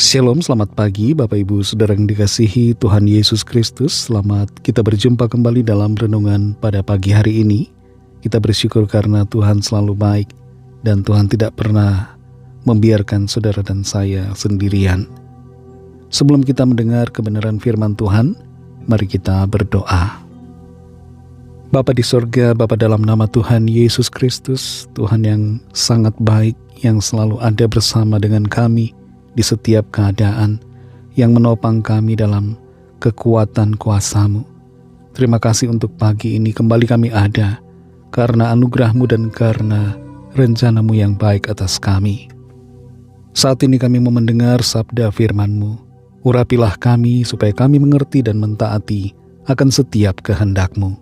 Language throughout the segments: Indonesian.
Shalom, selamat pagi Bapak Ibu Saudara yang dikasihi Tuhan Yesus Kristus. Selamat kita berjumpa kembali dalam renungan pada pagi hari ini. Kita bersyukur karena Tuhan selalu baik dan Tuhan tidak pernah membiarkan saudara dan saya sendirian. Sebelum kita mendengar kebenaran firman Tuhan, mari kita berdoa. Bapa di sorga, Bapa dalam nama Tuhan Yesus Kristus, Tuhan yang sangat baik, yang selalu ada bersama dengan kami di setiap keadaan, yang menopang kami dalam kekuatan kuasa-Mu. Terima kasih untuk pagi ini kembali kami ada, karena anugerah-Mu dan karena rencana-Mu yang baik atas kami. Saat ini kami mau mendengar sabda firman-Mu. Urapilah kami supaya kami mengerti dan mentaati akan setiap kehendak-Mu.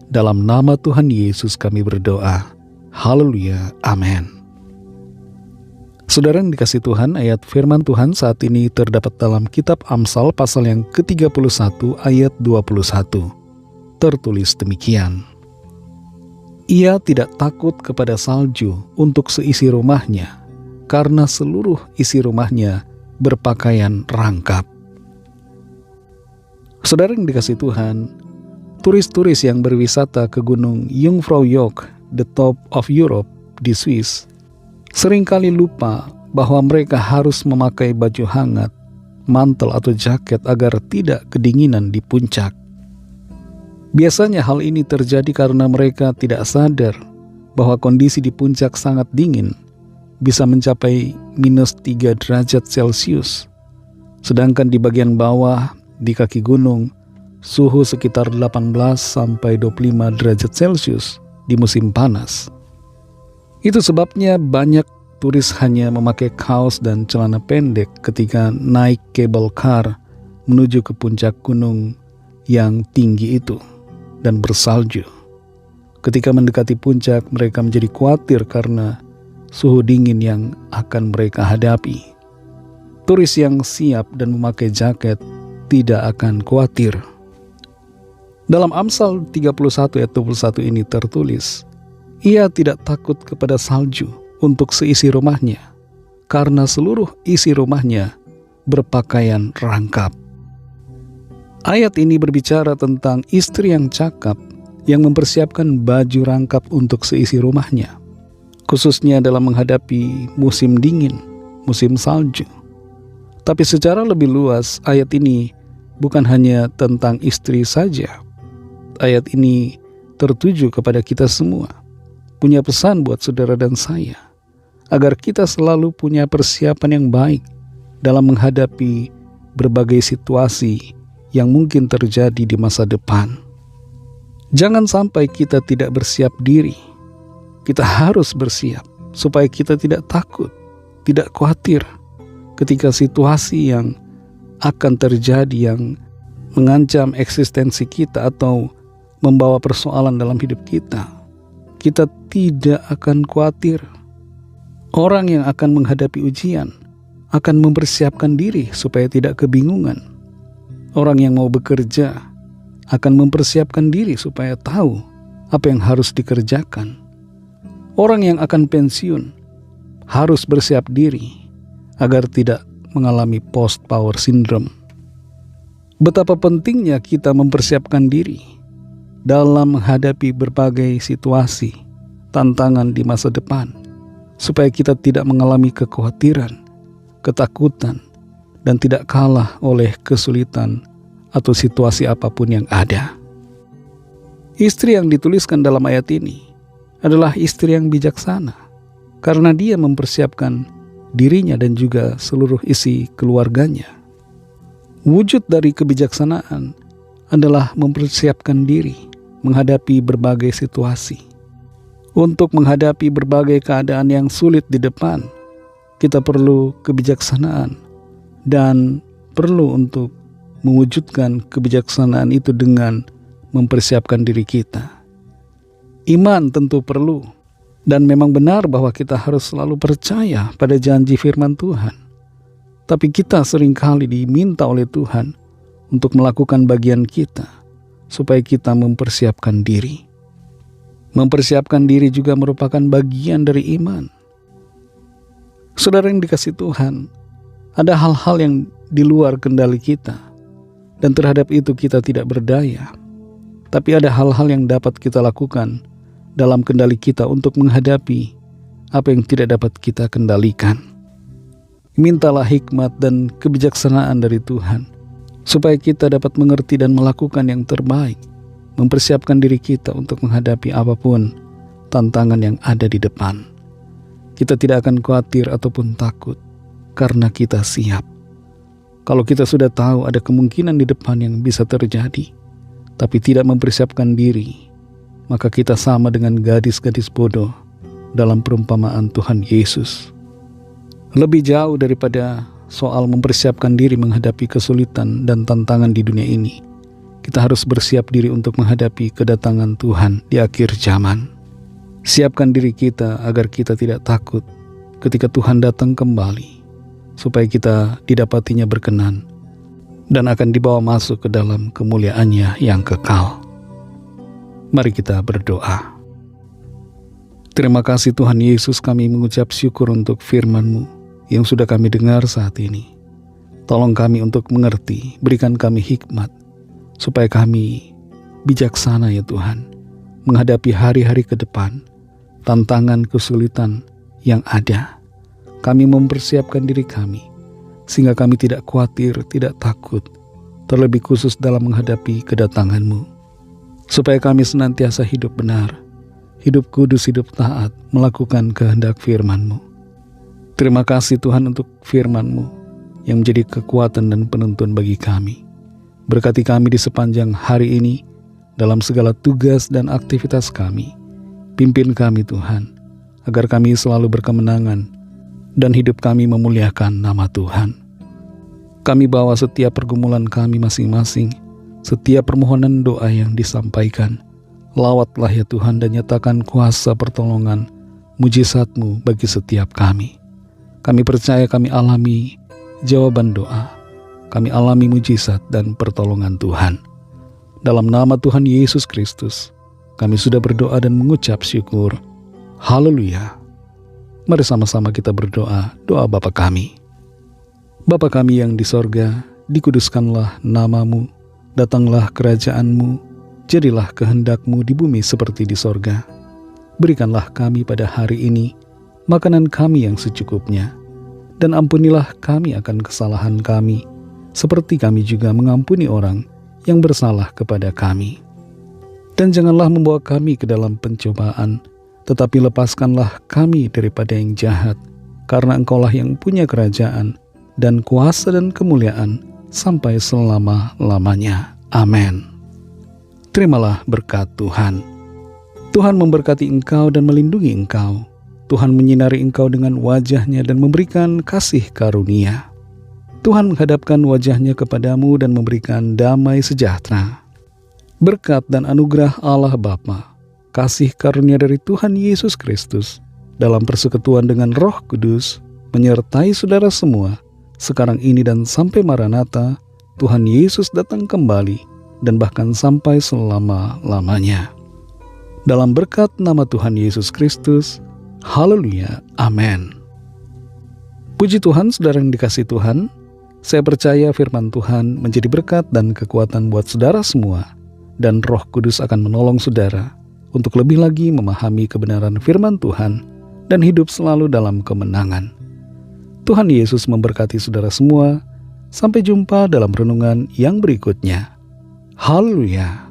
Dalam nama Tuhan Yesus kami berdoa. Haleluya, amin. Saudara yang dikasih Tuhan, ayat firman Tuhan saat ini terdapat dalam kitab Amsal pasal yang ke-31 ayat 21. Tertulis demikian. Ia tidak takut kepada salju untuk seisi rumahnya, karena seluruh isi rumahnya berpakaian rangkap. Saudara yang dikasih Tuhan, turis-turis yang berwisata ke gunung Jungfraujoch, the top of Europe di Swiss, seringkali lupa bahwa mereka harus memakai baju hangat, mantel atau jaket agar tidak kedinginan di puncak. Biasanya hal ini terjadi karena mereka tidak sadar bahwa kondisi di puncak sangat dingin, bisa mencapai -3 derajat Celcius. Sedangkan di bagian bawah, di kaki gunung, suhu sekitar 18-25 derajat Celcius di musim panas. Itu sebabnya banyak turis hanya memakai kaos dan celana pendek ketika naik cable car menuju ke puncak gunung yang tinggi itu dan bersalju. Ketika mendekati puncak, mereka menjadi khawatir karena suhu dingin yang akan mereka hadapi. Turis yang siap dan memakai jaket tidak akan khawatir. Dalam Amsal 31 ayat 21 ini tertulis, ia tidak takut kepada salju untuk seisi rumahnya, karena seluruh isi rumahnya berpakaian rangkap. Ayat ini berbicara tentang istri yang cakap yang mempersiapkan baju rangkap untuk seisi rumahnya, khususnya dalam menghadapi musim dingin, musim salju. Tapi secara lebih luas, ayat ini bukan hanya tentang istri saja. Ayat ini tertuju kepada kita semua, punya pesan buat saudara dan saya, agar kita selalu punya persiapan yang baik dalam menghadapi berbagai situasi yang mungkin terjadi di masa depan. Jangan sampai kita tidak bersiap diri. Kita harus bersiap supaya kita tidak takut, tidak khawatir ketika situasi yang akan terjadi yang mengancam eksistensi kita atau membawa persoalan dalam hidup kita. Kita tidak akan khawatir. Orang yang akan menghadapi ujian akan mempersiapkan diri supaya tidak kebingungan. Orang yang mau bekerja akan mempersiapkan diri supaya tahu apa yang harus dikerjakan. Orang yang akan pensiun harus bersiap diri agar tidak mengalami post-power syndrome. Betapa pentingnya kita mempersiapkan diri dalam menghadapi berbagai situasi, tantangan di masa depan, supaya kita tidak mengalami kekhawatiran, ketakutan, dan tidak kalah oleh kesulitan atau situasi apapun yang ada. Istri yang dituliskan dalam ayat ini adalah istri yang bijaksana, karena dia mempersiapkan dirinya dan juga seluruh isi keluarganya. Wujud dari kebijaksanaan adalah mempersiapkan diri menghadapi berbagai situasi. Untuk menghadapi berbagai keadaan yang sulit di depan, kita perlu kebijaksanaan dan perlu untuk mewujudkan kebijaksanaan itu dengan mempersiapkan diri kita. Iman tentu perlu, dan memang benar bahwa kita harus selalu percaya pada janji firman Tuhan. Tapi kita seringkali diminta oleh Tuhan untuk melakukan bagian kita, supaya kita mempersiapkan diri. Mempersiapkan diri juga merupakan bagian dari iman. Saudara yang dikasihi Tuhan, Ada hal-hal yang di luar kendali kita, dan terhadap itu kita tidak berdaya. Tapi ada hal-hal yang dapat kita lakukan dalam kendali kita untuk menghadapi apa yang tidak dapat kita kendalikan. Mintalah hikmat dan kebijaksanaan dari Tuhan, supaya kita dapat mengerti dan melakukan yang terbaik, mempersiapkan diri kita untuk menghadapi apapun tantangan yang ada di depan. Kita tidak akan khawatir ataupun takut, karena kita siap. Kalau kita sudah tahu ada kemungkinan di depan yang bisa terjadi, tapi tidak mempersiapkan diri, maka kita sama dengan gadis-gadis bodoh dalam perumpamaan Tuhan Yesus. Lebih jauh daripada soal mempersiapkan diri menghadapi kesulitan dan tantangan di dunia ini, kita harus bersiap diri untuk menghadapi kedatangan Tuhan di akhir zaman. Siapkan diri kita agar kita tidak takut ketika Tuhan datang kembali, supaya kita didapatinya berkenan dan akan dibawa masuk ke dalam kemuliaannya yang kekal. Mari kita berdoa. Terima kasih Tuhan Yesus, kami mengucap syukur untuk firman-Mu yang sudah kami dengar saat ini. Tolong kami untuk mengerti, berikan kami hikmat, supaya kami bijaksana ya Tuhan, menghadapi hari-hari ke depan, tantangan kesulitan yang ada. Kami mempersiapkan diri kami, sehingga kami tidak khawatir, tidak takut, terlebih khusus dalam menghadapi kedatangan-Mu, supaya kami senantiasa hidup benar, hidup kudus, hidup taat, melakukan kehendak firman-Mu. Terima kasih Tuhan untuk firman-Mu yang menjadi kekuatan dan penuntun bagi kami. Berkati kami di sepanjang hari ini, dalam segala tugas dan aktivitas kami. Pimpin kami Tuhan, agar kami selalu berkemenangan, dan hidup kami memuliakan nama Tuhan. Kami bawa setiap pergumulan kami masing-masing, setiap permohonan doa yang disampaikan. Lawatlah ya Tuhan dan nyatakan kuasa pertolongan, mujizat-Mu bagi setiap kami. Kami percaya kami alami jawaban doa, kami alami mujizat dan pertolongan Tuhan. Dalam nama Tuhan Yesus Kristus, kami sudah berdoa dan mengucap syukur. Haleluya. Mari sama-sama kita berdoa, doa Bapa kami. Bapa kami yang di sorga, dikuduskanlah nama-Mu, datanglah kerajaan-Mu, jadilah kehendak-Mu di bumi seperti di sorga. Berikanlah kami pada hari ini makanan kami yang secukupnya, dan ampunilah kami akan kesalahan kami, seperti kami juga mengampuni orang yang bersalah kepada kami. Dan janganlah membawa kami ke dalam pencobaan, tetapi lepaskanlah kami daripada yang jahat, karena Engkaulah yang punya kerajaan, dan kuasa dan kemuliaan, sampai selama-lamanya. Amin. Terimalah berkat Tuhan. Tuhan memberkati engkau dan melindungi engkau. Tuhan menyinari engkau dengan wajah-Nya dan memberikan kasih karunia. Tuhan menghadapkan wajah-Nya kepadamu dan memberikan damai sejahtera. Berkat dan anugerah Allah Bapa, kasih karunia dari Tuhan Yesus Kristus, dalam persekutuan dengan Roh Kudus, menyertai saudara semua, sekarang ini dan sampai Maranatha, Tuhan Yesus datang kembali, dan bahkan sampai selama-lamanya. Dalam berkat nama Tuhan Yesus Kristus, haleluya, amin. Puji Tuhan, saudara yang dikasihi Tuhan, saya percaya firman Tuhan menjadi berkat dan kekuatan buat saudara semua, dan Roh Kudus akan menolong saudara untuk lebih lagi memahami kebenaran firman Tuhan dan hidup selalu dalam kemenangan. Tuhan Yesus memberkati saudara semua. Sampai jumpa dalam renungan yang berikutnya. Haleluya.